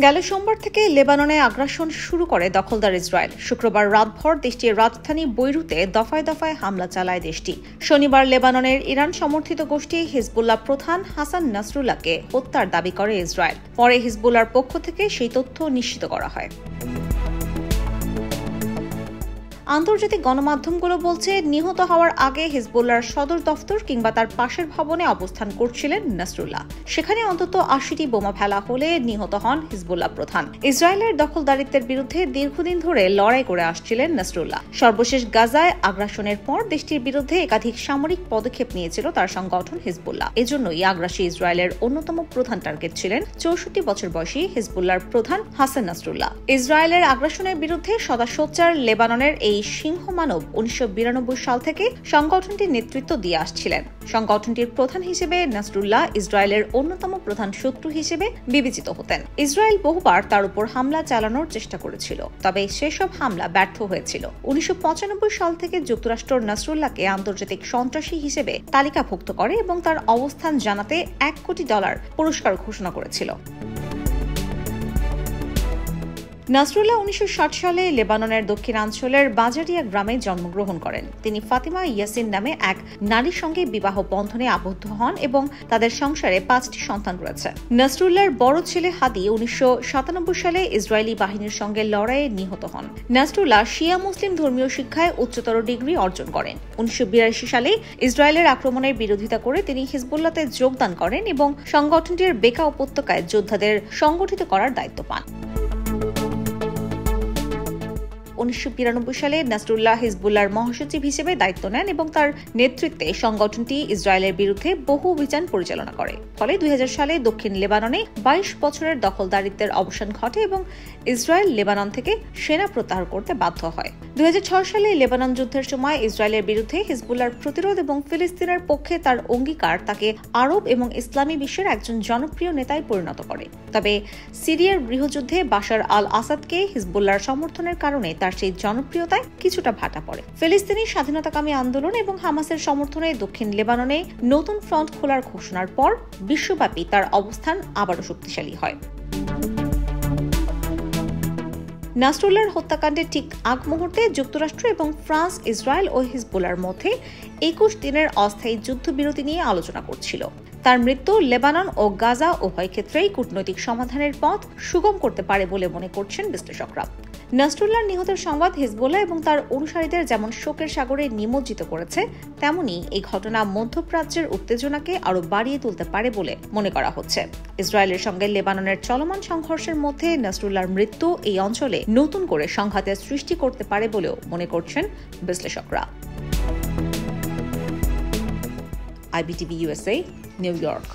গেল সোমবার থেকে লেবাননে আগ্রাসন শুরু করে দখলদার ইসরায়েল। শুক্রবার রাতভর দেশটির রাজধানী বৈরুতে দফায় দফায় হামলা চালায় দেশটি। শনিবার লেবাননের ইরান সমর্থিত গোষ্ঠী হিজবুল্লাহ প্রধান হাসান নাসরুল্লাহকে হত্যার দাবি করে ইসরায়েল। পরে হিজবুল্লাহর পক্ষ থেকে সেই তথ্য নিশ্চিত করা হয়। আন্তর্জাতিক গণমাধ্যমগুলো বলছে, নিহত হওয়ার আগে হিজবুল্লাহর সদর দফতর কিংবা তার পাশের ভবনে অবস্থান করছিলেন নাসরুল্লাহ। সেখানে অন্তত ৮০টি বোমা ফেলা হলে নিহত হন হিজবুল্লাহ প্রধান। ইসরায়েলের দখলদারিত্বের বিরুদ্ধে দীর্ঘদিন ধরে লড়াই করে আসছিলেন নাসরুল্লাহ। সর্বশেষ গাজায় আগ্রাসনের পর দেশটির বিরুদ্ধে একাধিক সামরিক পদক্ষেপ নিয়েছিল তার সংগঠন হিজবুল্লাহ। এজন্যই আগ্রাসী ইসরায়েলের অন্যতম প্রধান টার্গেট ছিলেন ৬৪ বছর বয়সী হিজবুল্লাহর প্রধান হাসান নাসরুল্লাহ। ইসরায়েলের আগ্রাসনের বিরুদ্ধে সদা সোচ্চার লেবাননের এই সিংহ মানব ১৯৯২ সাল থেকে সংগঠনটির নেতৃত্ব দিয়ে আসছিলেন। সংগঠনটির প্রধান হিসেবে নাসরুল্লাহ ইসরায়েলের অন্যতম প্রধান শত্রু হিসেবে বিবেচিত হতেন। ইসরায়েল বহুবার তার উপর হামলা চালানোর চেষ্টা করেছিল, তবে সেসব হামলা ব্যর্থ হয়েছিল। ১৯৯৫ সাল থেকে যুক্তরাষ্ট্র নাসরুল্লাহকে আন্তর্জাতিক সন্ত্রাসী হিসেবে তালিকাভুক্ত করে এবং তার অবস্থান জানাতে $১ কোটি পুরস্কার ঘোষণা করেছিল। নাসরুল্লাহ ১৯৬০ সালে লেবাননের দক্ষিণাঞ্চলের বাজারিয়া গ্রামে জন্মগ্রহণ করেন। তিনি ফাতিমা ইয়াসিন নামে এক নারীর সঙ্গে বিবাহ বন্ধনে আবদ্ধ হন এবং তাদের সংসারে ৫টি সন্তান রয়েছে। নাসরুল্লাহর বড় ছেলে হাদি ১৯৯৭ সালে ইসরায়েলি বাহিনীর সঙ্গে লড়াইয়ে নিহত হন। নাসরুল্লাহ শিয়া মুসলিম ধর্মীয় শিক্ষায় উচ্চতর ডিগ্রি অর্জন করেন। ১৯৮২ সালে ইসরায়েলের আক্রমণের বিরোধিতা করে তিনি হিজবুল্লাহতে যোগদান করেন এবং সংগঠনটির বেকা উপত্যকায় যোদ্ধাদের সংগঠিত করার দায়িত্ব পান। ১৯৯২ সালে নাসরুল্লাহ হিজবুল্লাহর মহাসচিব হিসেবে দায়িত্ব নেন এবং তার নেতৃত্বে সংগঠনটি ইসরায়েলের বিরুদ্ধে বহু অভিযান পরিচালনা করে। ফলে ২০০০ সালে দক্ষিণ লেবাননে ২২ বছরের দখলদারিত্বের অবসান ঘটে এবং ইসরায়েল লেবানন থেকে সেনা প্রত্যাহার করতে বাধ্য হয়। ২০০৬ সালে লেবানন যুদ্ধের সময় ইসরায়েলের বিরুদ্ধে হিজবুল্লাহর প্রতিরোধ এবং ফিলিস্তিনের পক্ষে তার অঙ্গীকার তাকে আরব এবং ইসলামী বিশ্বের একজন জনপ্রিয় নেতায় পরিণত করে। তবে সিরিয়ার গৃহযুদ্ধে বাশার আল আসাদকে হিজবুল্লাহর সমর্থনের কারণে তার সেই জনপ্রিয়তায় কিছুটা ভাটা পড়ে। ফিলিস্তিনি স্বাধীনতাকামী আন্দোলন এবং হামাসের সমর্থনে দক্ষিণ লেবাননে নতুন ফ্রন্ট খোলার ঘোষণার পর বিশ্বব্যাপী তার অবস্থান আবারও শক্তিশালী হয়। নাসরুল্লাহর হত্যাকাণ্ডের ঠিক আগ মুহূর্তে যুক্তরাষ্ট্র এবং ফ্রান্স ইসরায়েল ও হিজবুল্লাহর মধ্যে ২১ দিনের অস্থায়ী যুদ্ধবিরতি নিয়ে আলোচনা করছিল। তার মৃত্যু লেবানন ও গাজা উভয় ক্ষেত্রেই কূটনৈতিক সমাধানের পথ সুগম করতে পারে বলে মনে করছেন বিশ্লেষকরা। নাসরুল্লাহর নিহতের সংবাদ হিজবুল্লাহ এবং তার অনুসারীদের যেমন শোকের সাগরে নিমজ্জিত করেছে, তেমনি এই ঘটনা মধ্যপ্রাচ্যের উত্তেজনাকে আরও বাড়িয়ে তুলতে পারে বলে মনে করা হচ্ছে। ইসরায়েলের সঙ্গে লেবাননের চলমান সংঘর্ষের মধ্যে নাসরুল্লাহর মৃত্যু এই অঞ্চলে নতুন করে সংঘাতের সৃষ্টি করতে পারে বলেও মনে করছেন বিশ্লেষকরা। IBTV USA, New York.